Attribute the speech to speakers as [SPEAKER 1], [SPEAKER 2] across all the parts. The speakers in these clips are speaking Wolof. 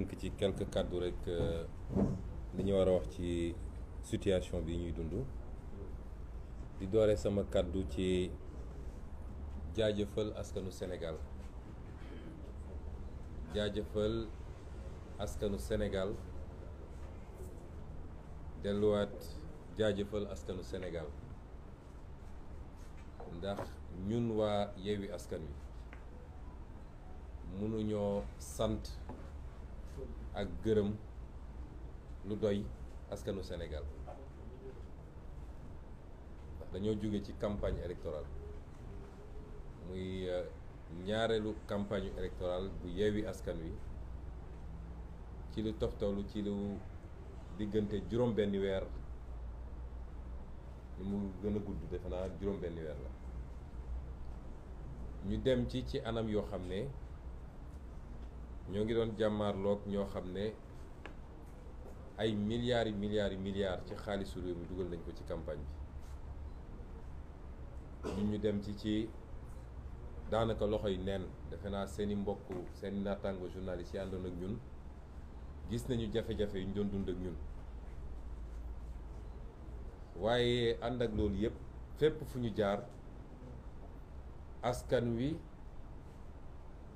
[SPEAKER 1] tënk ci quelques kàddu rek li ñu war a wax ci situation bi ñuy dund di doore sama kàddu ci jaajëfal askanu Sénégal delluwaat jaajëfal askanu Sénégal ndax ñun waa Yewwi Askan Wi mënuñoo sant ak gërëm lu doy askanu Sénégal ndax dañoo jóge ci campagne électorale muy ñaareelu campagne électorale bu Yewwi Askan Wi ci lu toftalu ci lu diggante juróom-benni weer li mu gën a gudd defe naa juróom-benni weer la ñu dem ci anam yoo xam ne ñoo ngi doon jàmmaarloog ñoo xam ne ay milliards ci xaalisu réew mi dugal nañ ko ci campagne bi ñu dem ci daanaka loxoy neen defe naa seeni mbokk seeni naataango journalistes yi àndoon ak ñun gis nañu jafe-jafe yu ñu doon dund ak ñun waaye ànd ak loolu yépp fépp fu ñu jaar askan wi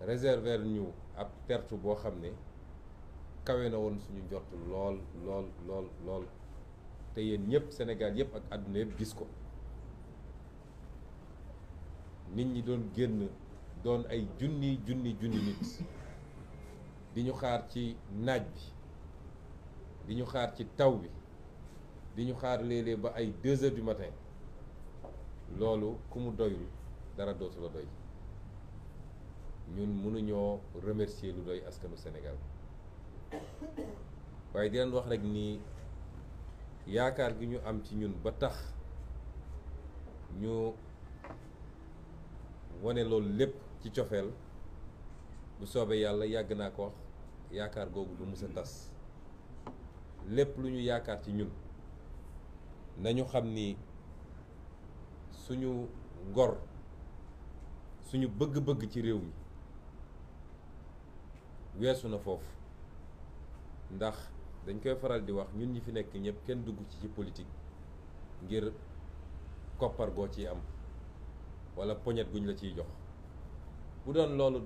[SPEAKER 1] réserver ñu ab tertu boo xam ne kawe na woon suñu njort lool te yéen ñëpp Sénégal yëpp ak àdduna yëpp gis ko nit ñi doon génn doon ay junni nit di ñu xaar ci naaj bi di ñu xaar ci taw bi di ñu xaar léeg-léeg ba ay 2 heures du matin loolu ku mu doyul dara dootu la doy ñun mënuñoo remercier lu doy askanu Sénégal waaye di leen wax rek ni yaakaar gi ñu am ci ñun ba tax ñu wane loolu lépp ci cofeel bu soobee yàlla yàgg naa ko wax yaakaar googu du mës a tas lépp lu ñu yaakaar ci ñun nañu xam ni suñu ngor suñu bëgg-bëgg ci réew mi weesu na foofu ndax dañ koy faral di wax ñun ñi fi nekk ñëpp kenn dugg ci politique ngir koppar goo ciy am wala poñet guñ la ciy jox bu doon loolu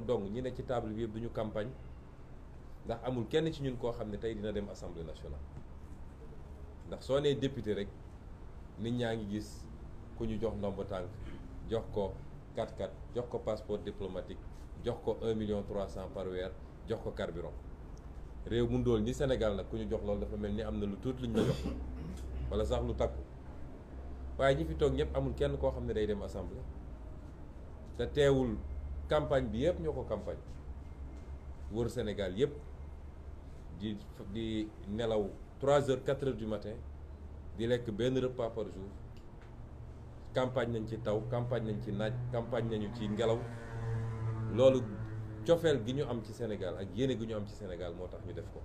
[SPEAKER 1] dong ñi ne ci table bi yëpp duñu campagne ndax amul kenn ci ñun koo xam ne tey dina dem assemblée nationale ndax soo nee député rek nit ñaa ngi gis ku ñu jox ndomb tànk jox ko 4x4 jox ko passeport diplomatique jox ko 1,300,000 par weer jox ko carburant réew mu ndóol ni Sénégal nag ku ñu jox loolu dafa mel ni am na lu tuut luñ la jox wala sax lu takku waaye ñi fi toog ñëpp amul kenn koo xam ne day dem assemblée te teewul campagne bi yëpp ñoo ko campagne wër Sénégal yëpp di nelaw 3 heures 4 heures du matin di lekk benn repas par jour campagne nañ ci taw campagne nañ ci naaj campagne nañu ci ngelaw loolu cofeel gi ñu am ci Sénégal ak yéene gi ñu am ci Sénégal moo tax ñu def ko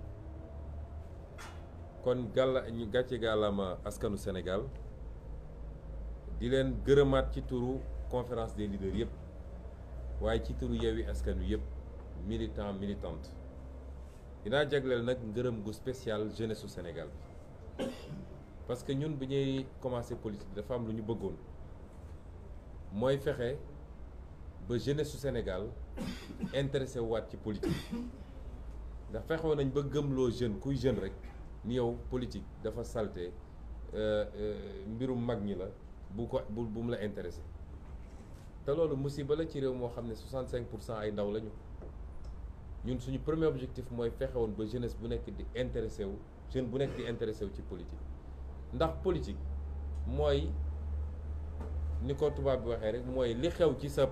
[SPEAKER 1] kon ñu gàcce gàllama askanu Sénégal di leen gërëmaat ci turu conférence des leaders yëpp waaye ci turu Yewwi Askan Wi yëpp militante dinaa jagleel nag ngërëm gu spécial jeunesse su Sénégal bi parce que ñun bi ñuy commencé politique dafa am lu ñu bëggoon mooy fexe ba jeunesse su Sénégal intéressé waat ci politique ndax fexewoon nañ ba gëmloo jeune kuy jeune rek ni yow politique dafa salte mbirum mag ñi la bu mu la intéressé te loolu musiba la ci réew moo xam ne 65% ay ndaw lañu ñun suñu premier objectif mooy fexe woon ba jeunesse bu nekk di intéressé wu jeune bu nekk di intéressé wu ci politique ndax politique mooy ni ko tubaab bi waxee rek mooy li xew ci sa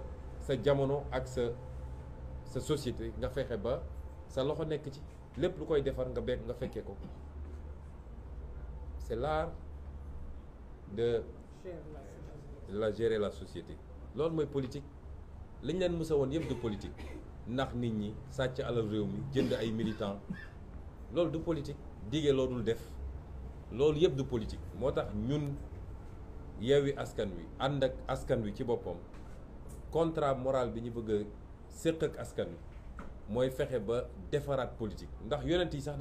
[SPEAKER 1] jamono ak sa société nga fexe ba sa loxo nekk ci lépp lu koy defar nga fekkee ko c'est l'art de gérer la société loolu mooy politique liñ leen mësa woon yëpp du politique ndax nit ñi sàcc alal réew mi jënd ay militants loolu du politique dige loo dul def loolu yëpp du politique moo tax ñun Yewwi Askan Wi ànd ak askan wi ci boppam contrat moral bi ñu bëgg a séq ak askan wi mooy fexe ba defaraat politique ndax yonent yi sax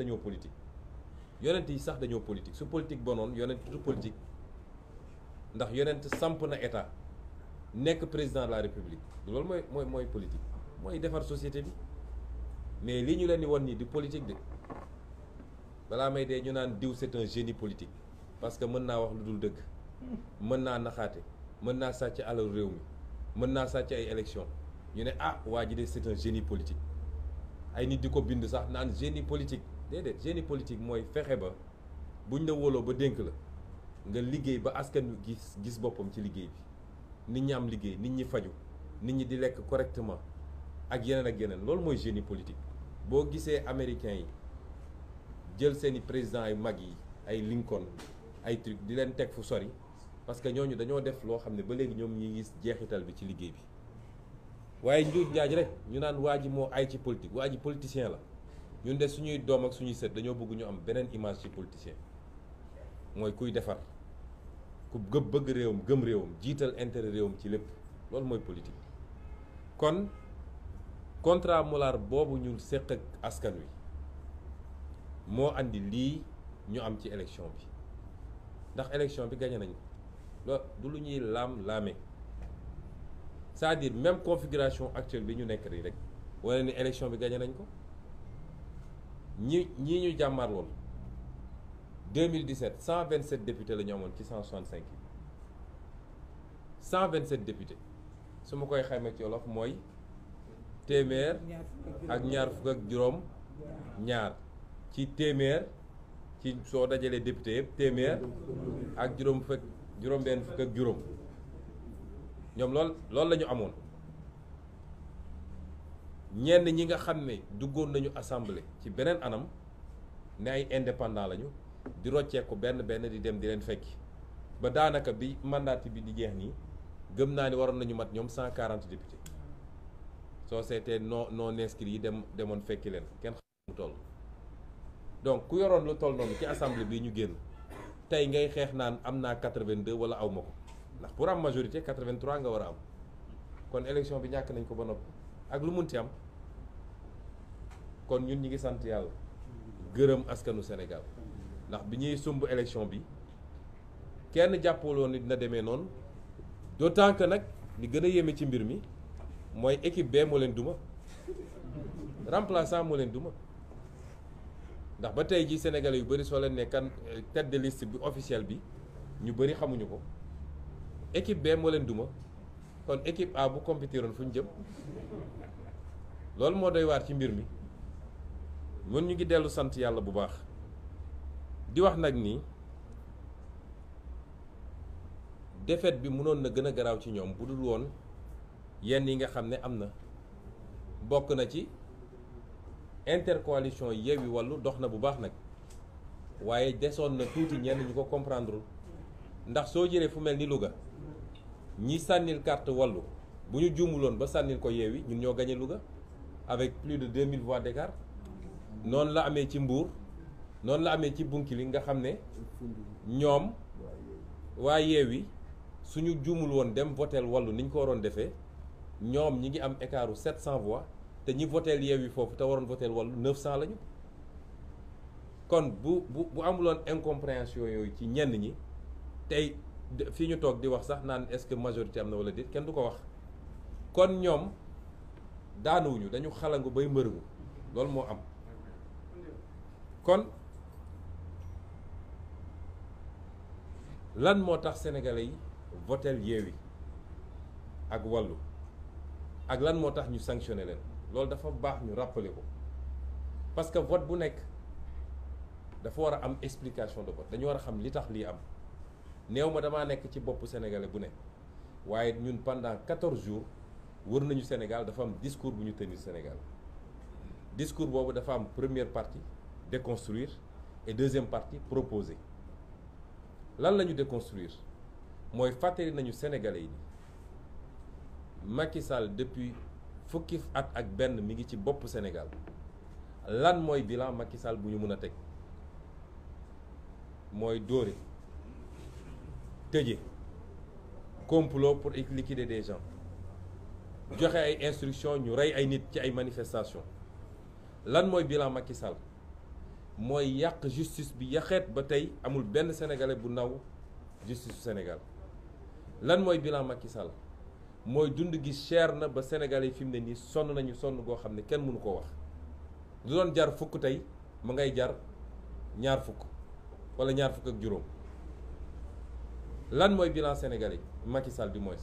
[SPEAKER 1] dañoo politique su politique bonoon yonent du politique ndax yonent samp na état nekk président de la république loolu mooy politique mooy defar société bi mais li ñu leen di won nii di politique de balaa may dee ñu naan diw c'est un génie politique parce que mën naa wax lu dul dëgg mën naa naxaate mën naa sàcc alal réew mi mën naa sàcc ay élection ñu ne ah waa ji de c'est un génie politique ay nit di ko bind sax naan génie politique déedéet génie politique mooy fexe ba buñ la wóoloo ba dénk la nga liggéey ba askan wi gis boppam ci liggéey bi nit ñi am liggéey nit ñi faju nit ñi di lekk correctement ak yeneen loolu mooy génie politique. boo gisee américains yi jël seeni présidents yu mag yi ay Lincoln ay truc di leen teg fu sori parce que ñooñu dañoo def loo xam ne ba léegi ñoom ñi gis jeexital bi ci liggéey bi waaye njuuj njaaj rek ñu naan waa ji moo ay ci politique waa ji politicien la ñun de suñuy doom ak suñuy sët dañoo bëgg ñu am beneen image ci politicien mooy kuy defar ku bëgg réewam gëm réewam jiital intérêt réewam ci lépp loolu mooy politique. kon contrat Mollah boobu ñu séq ak askan wi moo andi lii ñu am ci élection bi ndax élection bi gagné nañ ko du lu ñuy laam-laame c'est-à-dire même configuration actuelle bi ñu nekk rek wala ni élection bi gagné nañ ko ñii ñu jàmmaar lool 2017 127 députés la ñu amoon ci 165 yi 127 députés su ma koy xayma ci wolof mooy téeméer ak ñaar fukk ak juróom ñaar ci téeméer ci soo dajalee député yëpp téeméer ak juróom-benn fukk ak juróom ñoom loolu la ñu amoon ñenn ñi nga xam ne duggoon nañu assemblée ci beneen anam ne ay indépendant lañu di rocceeku benn di dem di leen fekki ba daanaka bi mandat bi di jeex nii gëm naa ni waroon nañu mat ñoom 140 députés soo seetee non inscrits yi demoon fekki leen kenn xam mu toll. donc ku yoroon lu toll noonu ci assemblée bi ñu génn tey ngay xeex naan am naa 82 wala aw ma ko ndax pour am majorité 83 nga war a am kon élection bi ñàkk nañ ko ba noppi ak lu munti am kon ñun ñi ngi sant yàlla gërëm askanu Sénégal ndax bi ñuy sumb élection bi kenn jàppaloon ni dina demee noonu d'autant que nag li gën a yéeme ci mbir mi mooy équipe bee moo leen duma remplaçant moo leen duma ndax ba tey ji sénégalais yu bëri soo leen ne kan tête de liste bi officielle bi ñu bëri xamuñu ko équipe B moo leen duma kon équipe A bu compétiroon fu ñu jëm loolu moo doy waar ci mbir mi mun ñu ngi dellu sant yàlla bu baax di wax nag ni défaite bi mënoon na gën a garaaw ci ñoom bu dul woon yenn yi nga xam ne am na bokk na ci intercoalition Yewwi Wallu dox na bu baax nag waaye desoon na tuuti ñenn ñu ko comprendre ndax soo jëlee fu mel ni Louga ñi sànnil carte Wallu bu ñu juumuloon ba sànnil ko Yewwi ñun ñoo gagné Louga avec plus de 2000 voix d'écart noonu la amee ci Mbour noonu la amee ci Bounkiling nga xam ne ñoom waa Yewwi suñu juumul woon dem votel Wallu ni ñu ko waroon defee ñoom ñi ngi am écartu 700 voix te ñi voteel Yewwi foofu te waroon voteel Wallu 900 lañu kon bu amuloon incompréhension yooyu ci ñenn ñi tey fii ñu toog di wax sax naan est-ce que majorité am na wala déet kenn du ko wax kon ñoom daanuwuñu dañu xalangu bay mbërëgu loolu moo am kon lan moo tax sénégalais yi voteel Yewwi ak Wallu ak lan moo tax ñu sanctionné leen loolu dafa baax ñu rappeler ko parce que vote bu nekk dafa war a am explication de vote dañu war a xam li tax lii am néew ma damaa nekk ci boppu sénégalais bu ne waaye ñun pendant 14 jours wër nañu Sénégal dafa am discours bu ñu tenir Sénégal discours boobu dafa am première partie déconstruire et deuxième partie proposer lan la ñu déconstruire mooy fàttali nañu sénégalais yi Macky Sall depuis fukki at ak benn mi ngi ci bopp Sénégal lan mooy bilan Macky Sall bu ñu mën a teg mooy dóore tëje complot pour liquider des gens joxe ay instructions ñu rey ay nit ci ay manifestations lan mooy bilan Macky Sall mooy yàq justice bi yaxeet ba tey amul benn sénégalais bu naw justice su Sénégal. lan mooy bilan Macky Sall mooy dund gi cher na ba sénégalais yi fi mu ne nii sonn nañu sonn goo xam ne kenn mënu koo wax du doon jar fukk tey mu ngay jar ñaar fukk wala ñaar fukk ak juróom. lan mooy bilan sénégalais Macky Sall du moins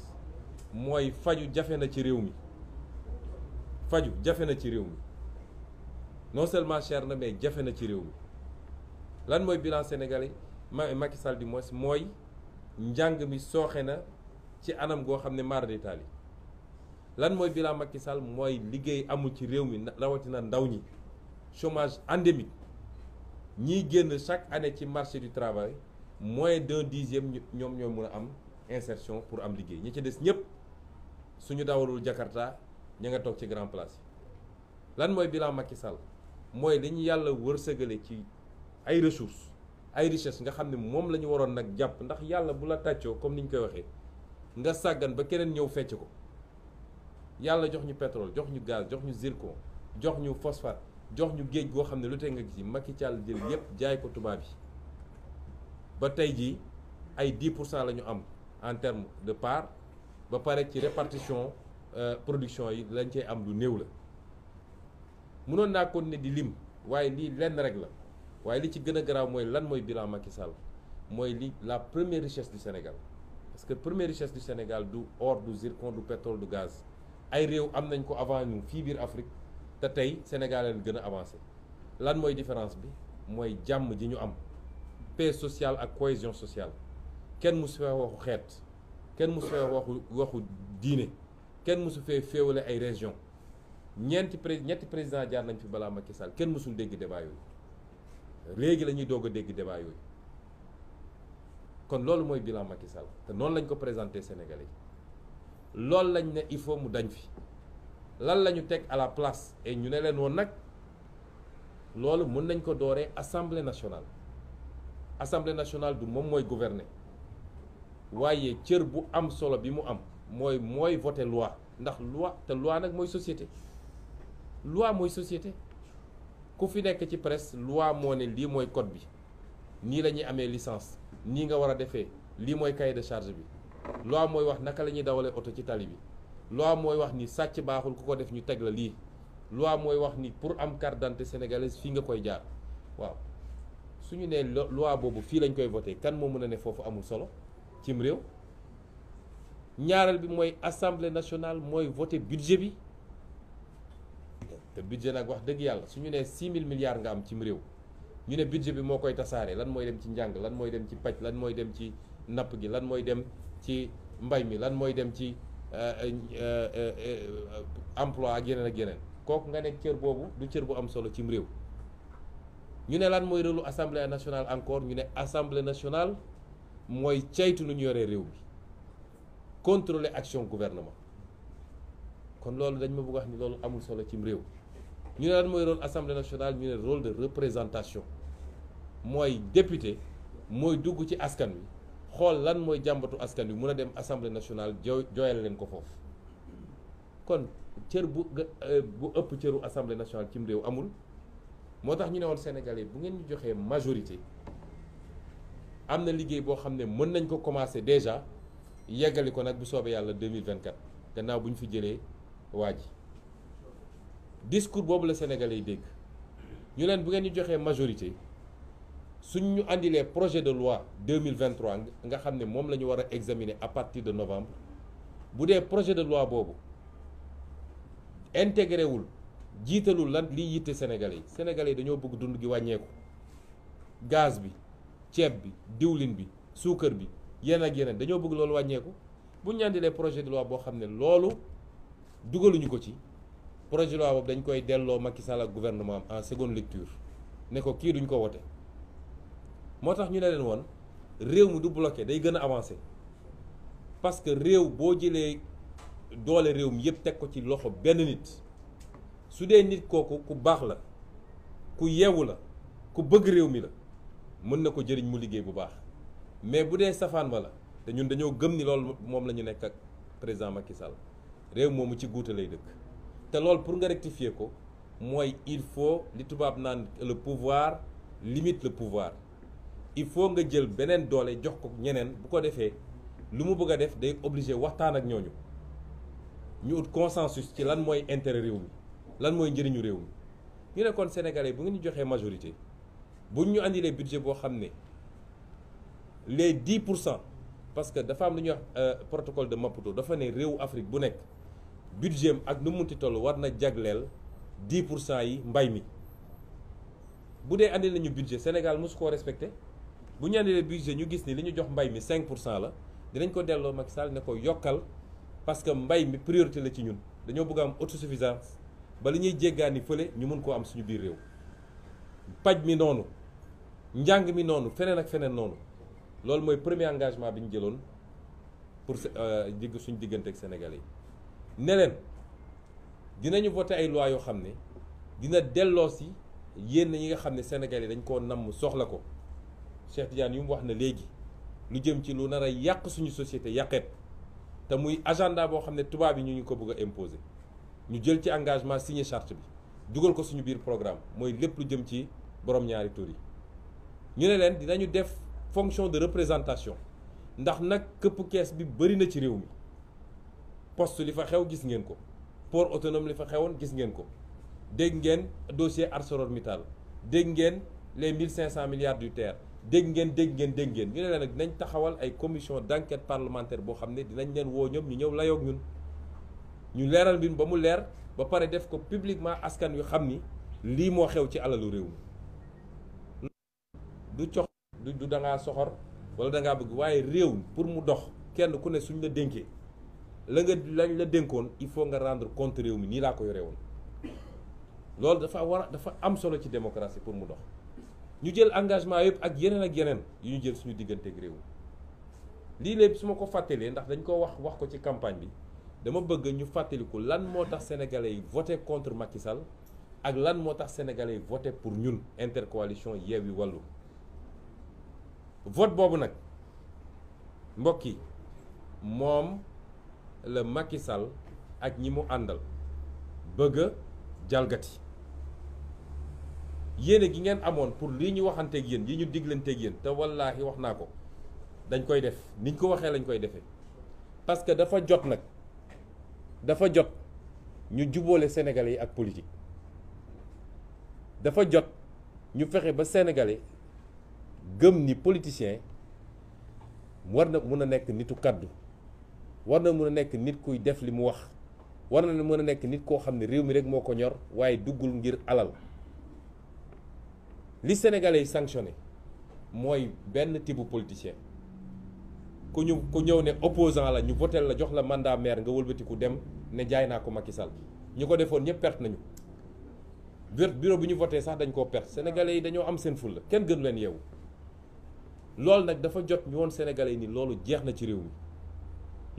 [SPEAKER 1] mooy faju jafe na ci réew mi faju jafe na ci réew mi non seulement cher na mais jafe na ci réew mi. lan mooy bilan sénégalais Macky Sall du moins mooy njàng mi sooxe na ci anam goo xam ne mara détail yi. lan mooy bilan Macky Sall mooy liggéey amul ci réew mi rawatina ndaw ñi chômage endémique ñiy génn chaque année ci marché du travail moins d'1/10 ñoom ñoo mën a am insertion pour am liggéey ñi ci des ñëpp suñu dawalul Jakarta ña nga toog ci grand place yi. lan mooy bilan Macky Sall mooy li ñu yàlla wërsëgale ci ay ressources ay richesse nga xam ne moom la ñu waroon nag jàpp ndax yàlla bu la tàccoo comme ni ñu koy waxee nga sàggan ba keneen ñëw fecc ko. yàlla jox ñu pétrole jox ñu gaz jox ñu zircon jox ñu phosphate jox ñu géej goo xam ne lu tee nga gis Macky Sall jël yépp jaay ko tubaab yi ba tey jii ay 10% la ñu am en terme de part ba pare ci répartition production yi lañ cey am lu néew la. mënoon naa continuer di lim waaye lii lenn rek la waaye li ci gën a garaaw mooy lan mooy bilan Macky Sall mooy li la première richesse du Sénégal parce que première richesse du Sénégal du or du zircon du pétrole du gaz. ay réew am nañ ko avant ñu fii biir Afrique te tey Sénégal leen gën a avancé lan mooy différence bi mooy jàmm ji ñu am paix sociale ak cohésion sociale kenn musu fee waxu xeet kenn musu fee waxu diine kenn musu fee féewale ay région ñetti président jaar nañ fi balaa Macky Sall kenn musul dégg débat yooyu léegi la ñuy doog a dégg débat yooyu kon loolu mooy bilan Macky Sall te noonu lañ ko présenté Sénégalais yi loolu lañ ne il faut mu dañ fi lan la ñu teg à la place et ñu ne leen woon nag loolu mën nañ ko dooree assemblée nationale du moom mooy gouverner waaye cër bu am solo bi mu am mooy voter loi ndax loi nag mooy société ku fi nekk ci presse loi moo ne lii mooy code bi nii la ñuy amee licence nii nga war a defee lii mooy cahier de charge bi loi mooy wax naka la ñuy dawalee oto ci tali bi loi mooy wax ni sàcc baaxul ku ko def ñu teg la lii loi mooy wax ni pour am carte d'identité sénégalaise fii nga koy jaar waaw suñu nee loi boobu fii lañ koy voté kan moo mën a ne foofu amul solo cim réew. ñaareel bi mooy assemblée nationale mooy voté budget bi te budget nag wax dëgg yàlla suñu nee 6 000 milliards nga am cim réew ñu ne budget bi moo koy tasaare lan mooy dem ci njàng lan mooy dem ci paj lan mooy dem ci napp gi lan mooy dem ci mbay mi lan mooy dem ci emploi ak yeneen kooku nga nekk cër boobu du cër bu am solo cim réew. ñu ne lan mooy rôle assemblée nationale encore ñu ne assemblée nationale mooy ceytu nu ñu yoree réew mi contrôler action gouvernement kon loolu dañ ma bëgg wax ni loolu amul solo cim réew. ñu ne lan mooy rôle assemblée nationale ñu ne rôle de représentation mooy député mooy dugg ci askan wi xool lan mooy jàmbatu askan wi mun a dem assemblée nationale jooyal leen ko foofu kon cër bu ëpp cëru assemblée nationale cim réew amul. moo tax ñu ne woon Sénégalais bu ngeen ñu joxee majorité am na liggéey boo xam ne mën nañ ko commencer déjà yeggali ko nag bu soobee yàlla 2024 gannaaw bu ñu fi jëlee waa ji discours boobu la Sénégalais yi dégg ñu leen bu ngeen ñu joxee majorité suñ ñu andilee projet de loi 2023 nga xam ne moom la ñu war a examiner à partir de novembre bu dee projet de loi boobu intégré wul jiitalul lan liy yitte Sénégalais yi dañoo bëgg dund gi wàññeeku gaz bi ceeb bi diwlin bi suukar bi yeneen dañoo bëgg loolu wàññeeku bu ñu andilee projet de loi boo xam ne loolu dugaluñu ko ci projet de loi boobu dañ koy delloo Macky Sall ak gouvernement am en seconde lecture ne ko kii duñ ko wote moo tax ñu ne leen woon réew mi du bloqué day gën a avancé parce que réew boo jëlee doole réew mi yëpp teg ko ci loxo benn nit su dee nit kooku ku baax la ku yeewu la ku bëgg réew mi la mën na ko jëriñ mu liggéey bu baax mais bu dee safaan ba la te ñun dañoo gëm ni loolu moom la ñu nekk ak président Macky Sall réew moomu ci guute lay dëkk te loolu pour nga rectifier ko mooy il faut li tubaab naan le pouvoir limite le pouvoir. Il faut nga jël beneen doole jox ko ñeneen bu ko defee lu mu bëgg a def day obligé waxtaan ak ñooñu ñu ut consensus ci lan mooy intérêt réew mi lan mooy njëriñu réew mi. ñu ne kon sénégalais bu ngeen ñu joxee majorité buñ ñu andilee budget boo xam ne les 10% parce que dafa am lu ñuy wax protocole de Maputo dafa ne réewu Afrique bu nekk budget ak nu mu munti toll war na jagleel 10% yi mbay mi. bu dee andi nañu budget Sénégal mosu koo respecté bu ñu andilee budget ñu gis ni li ñu jox mbay mi 5% la dinañ ko delloo Macky Sall ne ko yokkal parce que mbay mi priorité la ci ñun dañoo bëgg a am autosuffisance ba li ñuy jéggaani fële ñu mun koo am suñu biir réew. paj mi noonu njàng mi noonu feneen ak feneen noonu loolu mooy premier engagement bi ñu jëloon pour suñu diggante ak Sénégalais yi ne leen dinañu voté ay loi yoo xam ne dina delloo si yéen ñi nga xam ne Sénégalais yi dañ koo namm soxla ko Cheikh Tidiane yu mu wax na léegi lu jëm ci lu nar a yàq suñu société yàqeet te muy agenda boo xam ne tubaab yi ñu ko bëgg a imposer ñu jël ci engagement signé charte bi dugal ko suñu biir programme mooy lépp lu jëm ci borom ñaari tur yi ñu ne leen dinañu def fonction de représentation ndax nag këpp kees bi bëri na ci réew mi poste li fa xew gis ngeen ko port autonome li fa xewoon gis ngeen ko dégg ngeen dossier ArcelorMittal dégg ngeen les 1500 milliards du TER dégg ngeen ñu ne leen nag dinañ taxawal ay commission d'enquête parlementaire boo xam ne dinañ leen woo ñoom ñu ñëw layoog ñun ñu leeral mbir ba mu leer ba pare def ko publiquement askan wi xam ni lii moo xew ci alalu réew mi du cox du da ngaa soxor wala da ngaa bëgg waaye réew pour mu dox kenn ku ne suñ la dénkee lañ la dénkoon il faut nga rendre compte réew mi nii laa ko yore woon loolu dafa am solo ci démocratie pour mu dox ñu jël engagement yëpp ak yeneen yu ñu jël suñu diggante ak réew lii lépp su ma ko fàttalee ndax dañ ko wax ko ci campagne bi dama bëgg ñu fàttaliku lan moo tax sénégalais yi voté contre Macky Sall ak lan moo tax sénégalais yi voté pour ñun intercoalition Yewwi Wallu vote boobu nag mbokk yi moom la Macky Sall ak ñi mu àndal bëgg a jalgati yéene gi ngeen amoon pour lii ñu waxanteeg yéen yi ñu diglanteeg yéen te wallaahi wax naa ko dañ koy def niñ ko waxee lañ koy defee parce que dafa jot nag dafa jot ñu jubóole sénégalais yi ak politique dafa jot ñu fexe ba sénégalais gëm ni politicien war na mën a nekk nitu kaddu war na mën a nekk nit kuy def li mu wax war na mën a nekk nit koo xam ne réew mi rek moo ko ñor waaye duggul ngir alal li sénégalais yi sanctionné mooy benn type politicien ku ñëw ne opposant la ñu votel la jox la mandat maire nga wëlbatiku dem ne jaay naa ko Macky Sall ñu ko defoon ñëpp perte nañu bureau bi ñu voté sax dañ koo perte sénégalais yi dañoo am seen fulla kenn gënu leen yeewu loolu nag dafa jot ñu woon sénégalais yi ni loolu jeex na ci réew mi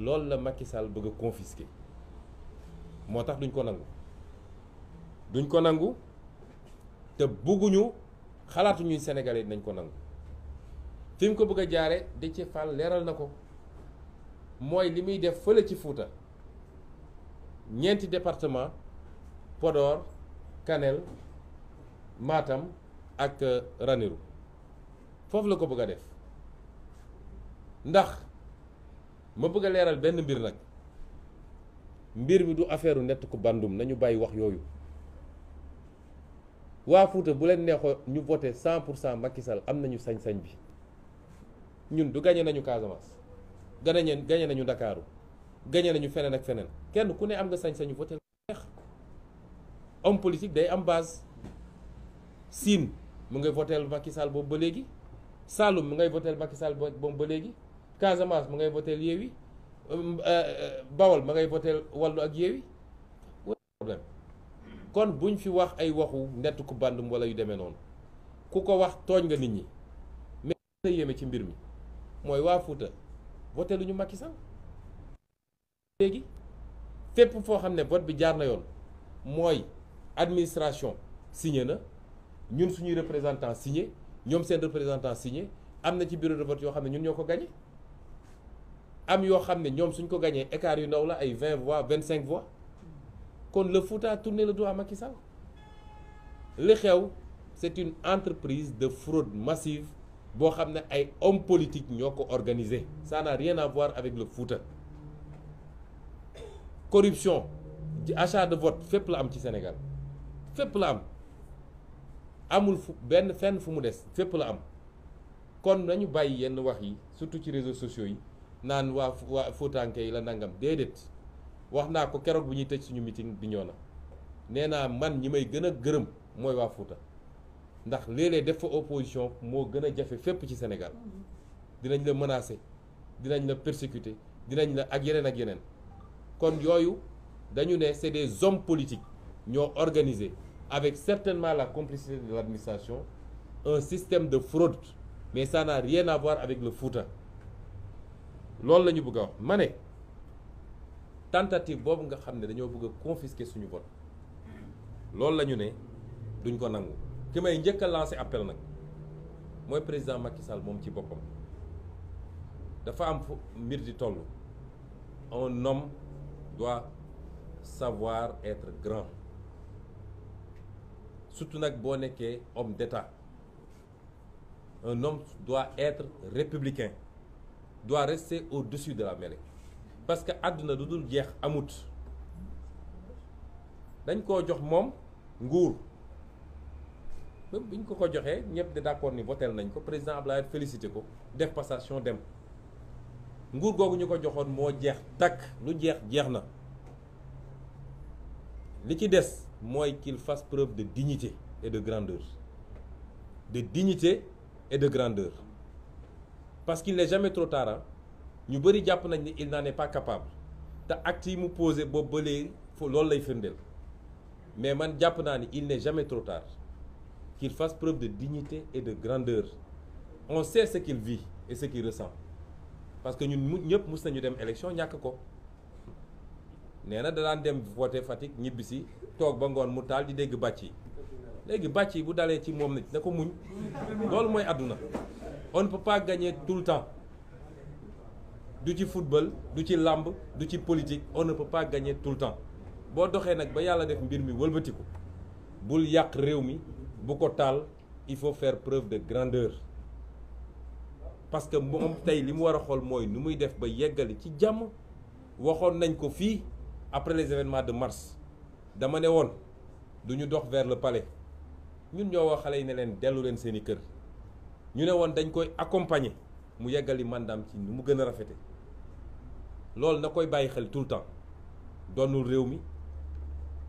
[SPEAKER 1] loolu la Macky Sall bëgg a confisquer moo tax duñ ko nangu te bugguñu xalaatuñuy sénégalais yi nañ ko nangu fi mu ko bëgg a jaare Déthié Fall leeral na ko mooy li muy def fële ci Fuuta ñeenti département Podor Kanel Matam ak Ranérou foofu la ko bëgg a def ndax ma bëgg a leeral benn mbir nag mbir mi du affaire nett ku bandum nañu bàyyi wax yooyu waa Fuuta bu leen neexoo ñu voté 100% Macky Sall am nañu sañ-sañ bi ñun du gagné nañu Casamance gagné nañu Ndakaaru gagné nañu feneen ak feneen kenn ku ne am nga sañ-sañu voté neex homme politique day am base Sine mu ngay voté Macky Sall boobu ba léegi Saloum mu ngay voté Macky Sall boobu ba léegi Casamance mu ngay voté Yewwi Bawol ma ngay voté Wallu ak Yewwi problème kon buñ fi wax ay waxu nett ku bandum wala yu demee noonu ku ko wax tooñ nga nit ñi mais la yéeme ci mbir mi mooy waa Fuuta voté lu ñu Macky Sall léegi fépp foo xam ne vote bi jaar na yoon mooy administration signé na ñun suñuy représentant signé ñoom seen représentant signé am na ci bureau de vote yoo xam ne ñun ñoo ko gagné am yoo xam ne ñoom suñ ko gagné écart yu ndaw la ay 20 voix 25 voix kon le Fouta a tourné le dos à Macky Sall li xew c'est une entreprise de fraude massive boo xam ne ay hommes politiques ñoo ko organisé. Ça n'a rien à voir avec le Fouta. Corruption achat de vote fépp la am ci Sénégal fépp la am amul benn fenn fu mu des fépp la am. kon nañu bàyyi yenn wax yi surtout ci réseaux sociaux yi naan waa Foutanké yi la nangam déedéet wax naa ko keroog bu ñuy tëj suñu meeting bi ñoo na nee naa man ñi may gën a gërëm mooy waa Fouta ndax léeg-léeg def fa opposition moo gën a jafe fépp ci Sénégal dinañ la menacer dinañ la persécuter dinañ la ak yeneen kon yooyu dañu ne c'est des hommes politiques ñoo organisé avec certainement la complicité de l'administration un système de fraude mais ça n'a rien à voir avec le Fouta loolu la ñu bëgg a wax ma ne tentative boobu nga xam ne dañoo bëgg a confisquer suñu vote loolu la ñu ne duñ ko nangu ki may njëkk a lancer appel nag mooy président Macky Sall moom ci boppam dafa am fu mbir di toll un homme doit savoir être grand surtout nag boo nekkee homme d'État. Un homme doit être républicain, doit rester au-dessus de la mêlée parce que àdduna du dul jeex amut dañ koo jox moom nguur même biñ ko ko joxee ñëpp de d'accord ni votel nañ ko président Abdoulaye félicité ko def passation dem nguur googu ñu ko joxoon moo jeex takk lu jeex jeex na li ci des mooy qu'il fasse preuve de dignité et de grandeur de dignité et de grandeur parce qu'il n'est jamais trop tard ñu bëri jàpp nañ ni il n'en est pas capable te acte yi mu posé boobu ba léegi loolu lay firndeel mais man jàpp naa ni il n'est jamais trop tard qu'il fasse preuve de dignité et de grandeur on sait ce qu'il vit et ce qu'il ressent parce que ñun ñëpp mus nañu dem élection ñàkk ko nee na da daan dem voter Fatick ñibbisi toog ba ngoon mu taal di dégg bàcc yi léegi bàcc yi bu dalee ci moom na ko muñ loolu mooy àdduna on ne peut pas gagner tout le temps du ci football du ci làmb du ci politique on ne peut pas gagner tout le temps boo doxee nag ba yàlla def mbir mi wëlbatiku bul yàq réew mi bu ko taal il faut faire preuve de grandeur parce que moom tey li mu war a xool mooy nu muy def ba yeggali ci jàmm waxoon nañ ko fii après les événements de mars dama ne woon du ñu dox vers le palais ñun ñoo wax xale yi ne leen dellu leen seeni kër ñu ne woon dañ koy accompagner mu yeggali mandaam ci nu mu gën a rafete loolu na koy bàyyi xel tout le temps doonul réew mi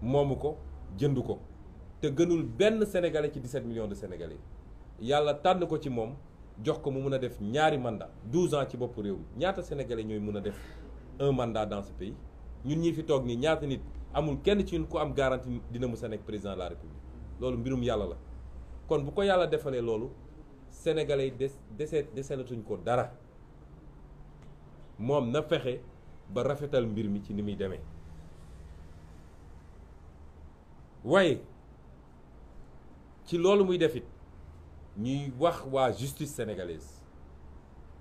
[SPEAKER 1] moomu ko jënd ko te gënul benn sénégalais ci 17 millions de sénégalais yàlla tànn ko ci moom jox ko mu mun a def ñaari mandat 12 ans ci bopp réew mi ñaata sénégalais ñooy mun a def un mandat dans ce pays ñun ñi fi toog nii ñaata nit amul kenn ci ñun ku am garantie dina mus a nekk président de la république loolu mbirum yàlla la kon bu ko yàlla defalee loolu sénégalais yi deselatuñ ko dara moom na fexe ba rafetal mbir mi ci ni muy demee waaye ci loolu muy def it ñuy wax waa justice sénégalaise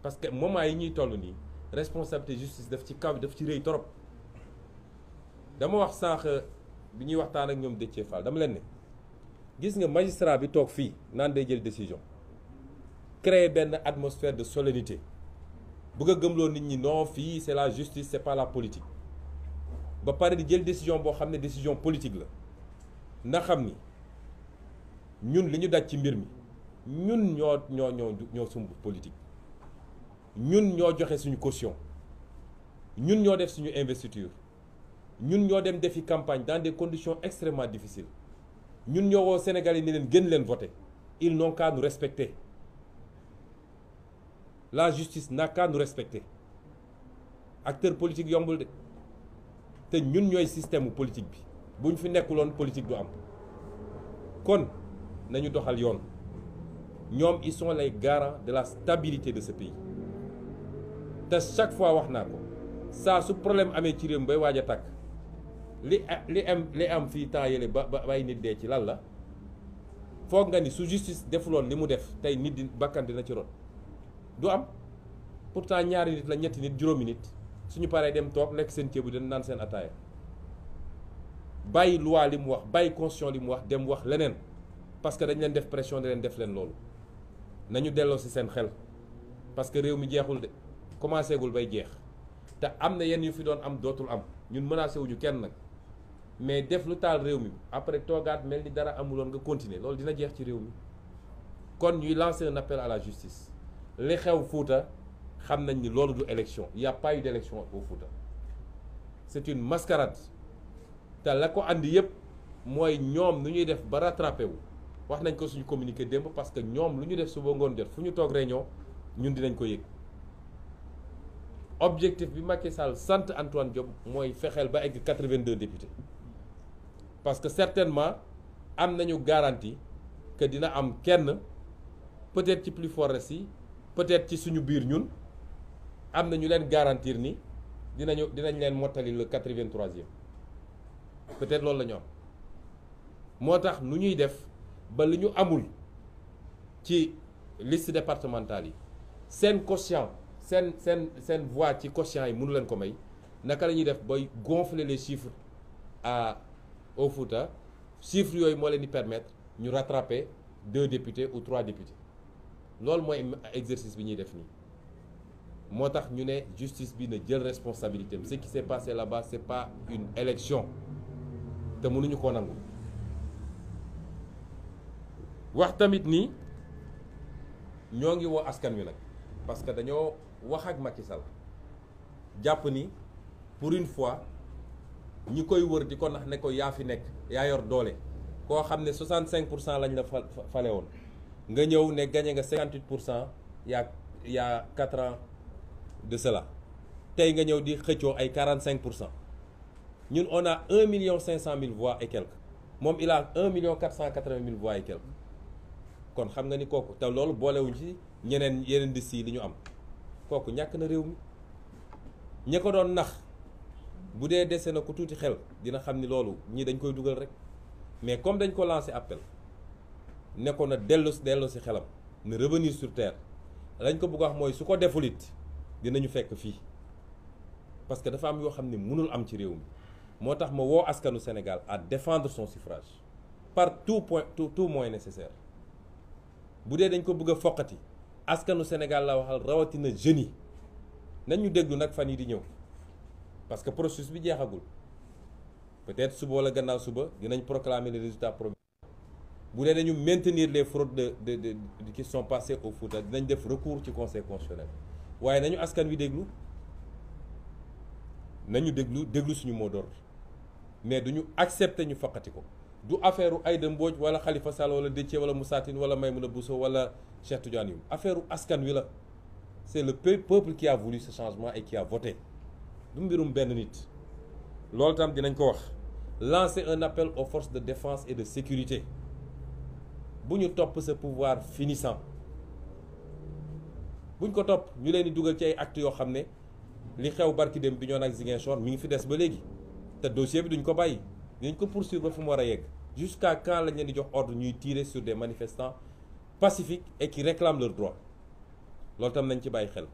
[SPEAKER 1] parce que moment yi ñuy toll nii responsabilité justice daf ci kaw daf ci rëy torop dama wax sànq bi ñuy waxtaan ak ñoom Déthié Fall dama leen ne gis nga magistrat bi toog fii naan day jël décision créer benn atmosphère de solennité bëgg a gëmloo nit ñi non fii c'est la justice c'est pas la politique ba pare di jël décision boo xam ne décision politique la na xam ni ñun li ñu daj ci mbir mi ñun ñoo sumb politique ñun ñoo joxe suñu caution ñun ñoo def suñu investiture ñun ñoo dem defi campagne dans des conditions extrêmement difficiles ñun ñoo woo Sénégalais ni leen gën leen voter ils n'ont qu'à nous respecter la justice n'a qu'à nous respecter acteur politique yombul de te ñun ñooy système politique bi bu ñu fi nekkuloon politique du am kon nañu doxal yoon ñoom ils sont les garants de la stabilité de ce pays te chaque fois wax naa ko saa su problème amee ci réew mi bay waaj a tàkk li am fii temps yële ba ay nit dee ci lan la foog nga ni su justice defuloon li mu def tey nit di bakkan dina ci rot du am pourtant ñaari nit la ñetti nit juróomi nit suñu paree dem toog lekk seen ceebu den naan seen ataaya bàyyi loi li mu wax bàyyi constitution li mu wax dem wax leneen parce que dañ leen def pression di leen def leen loolu nañu delloo ci seen xel parce que réew mi jeexul de commencé gul bay jeex te am na yenn yu fi doon am dootul am ñun menacé wuñu kenn nag mais def lu taal réew mi après toogaat mel ni dara amuloon nga continuer loolu dina jeex ci réew mi kon ñuy lancer un appel à la justice li xew Fouta xam nañ ni loolu du élection il y a pas eu d'élection au Fouta c'est une mascarade te la ko andi yëpp mooy ñoom nu ñuy def ba rattrapé wu wax nañ ko suñu communiqué démb parce que ñoom lu ñu def suba ngoon jot fu ñu toog réunion ñun dinañ ko yëg objectif bi Macky Sall sant Antoine Diome mooy fexeel ba egg 82 députés parce que certainement am nañu garantie que dina am kenn peut-être ci plus fort yi peut-être ci suñu biir ñun am na ñu leen garantir ni dinañ leen mottali le 83e peut-être loolu la ñu am moo tax nu ñuy def ba li ñu amul ci liste départementale yi seen quotient seen voix ci quotient yi mënu leen ko may naka la ñuy def bay gonfler les chiffres au Fouta chiffres yooyu moo leen di permettre ñu rattraper 2 députés ou 3 députés loolu mooy exercice bi ñuy def nii moo tax ñu ne justice bi na jël responsabilité ce qui s'est passé là-bas c'est pas une élection te mënuñu koo nangu wax tamit ni ñoo ngi woo askan wi nag parce que dañoo wax ak Macky Sall jàpp ni pour une fois ñi koy wër di ko nax ne ko yaa fi nekk yaa yor doole koo xam ne 65% lañ la fale woon nga ñëw ne gagné nga 58% il y a 4 ans de cela tey nga ñëw di xëccoo ay 45% ñun on a 1,5 million voix et quelques moom il a 1,480 000 voix et quelques kon xam nga ni kooku te loolu boolewuñ ci yeneen di si li ñu am kooku ñàkk na réew mi ñi ko doon nax bu dee dese na ku tuuti xel dina xam ni loolu ñii dañ koy dugal rek mais comme dañ ko lancé appel ne ko na dellu si xelam na revenir sur terre lañ ko bëgg a wax mooy su ko deful it dinañu fekk fii parce que dafa am yoo xam ne mënul am ci réew mi moo tax ma woo askanu Sénégal à défendre son suffrage par tout moyen nécessaire bu dee dañ ko bëgg a foqati askanu Sénégal la waxal rawatina jeunes yi nañ ñu déglu nag fan yi di ñëw parce que processus bi jeexagul peut-être suba wala gannaaw suba dinañ proclamer les résultats provisoires bu dee dañu maintenir les fraudes de qui sont passées au Fouta dinañ def recours ci conseil constitutionnel waaye nañu askan wi déglu déglu suñu mot d'ordre mais duñu accepter ñu foqati ko du affaire u Aïda Mbodj wala Khalifa Sall wala Déthié wala Moussa Tine wala Maïmouna Bousso wala Cheikh Tidiane Youm affaire u askan wi la c'est le peuple qui a voulu ce changement et qui a voté du mbirum benn nit loolu tam dinañ ko wax lancer un appel aux forces de défense et de sécurité bu ñu topp ce pouvoir finissant buñ ko topp ñu leen di dugal ci ay actes yoo xam ne li xew barki dem bi ñoon ak Ziguinchor mi ngi fi des ba léegi te dossier bi duñ ko bàyyi dinañ ko poursuivre ba fu mu war a yegg jusqu'à quand lañ leen di jox ordre ñuy tirer sur des manifestants pacifiques et qui réclament leurs droits loolu tam nañ ci bàyyi xel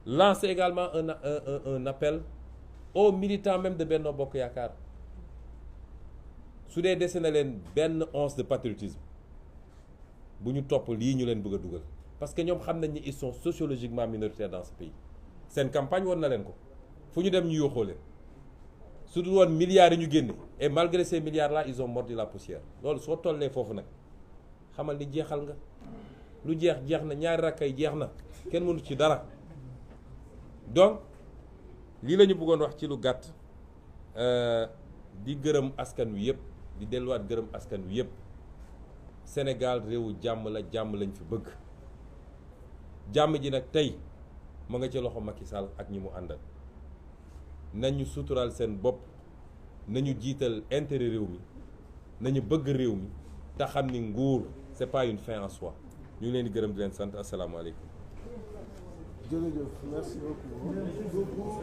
[SPEAKER 1] lancer également un appel aux militants même de Benno Bokk Yaakaar su dee dese na leen benn once de patriotisme bu ñu topp lii ñu leen bëgg a dugal parce que ñoom xam nañ ni ils sont sociologiquement minoritaires dans ce pays seen campagne woon na leen ko fu ñu dem ñu yóoxoo leen su dul woon milliards yi ñu génne et malgré ces milliards là ils ont mordu la poussière loolu soo tollee foofu nag xamal ni jeexal nga lu jeex na ñaari rakkay jeex na kenn mënu ci dara donc lii la ñu bëggoon wax ci lu gàtt di gërëm askan wi yëpp di delluwaat gërëm askan wi yëpp Sénégal réewu jàmm la jàmm lañ fi bëgg jàmm ji nag tey ma nga ci loxo Macky Sall ak ñi mu àndal nañu suturaal seen bopp nañu jiital intérêt réew mi nañu bëgg réew mi te xam ni nguur c'est pas une fin en soi ñu ngi leen di gërëm di leen sant asalaamaaleykum.
[SPEAKER 2] jërëjëf merci beaucoup.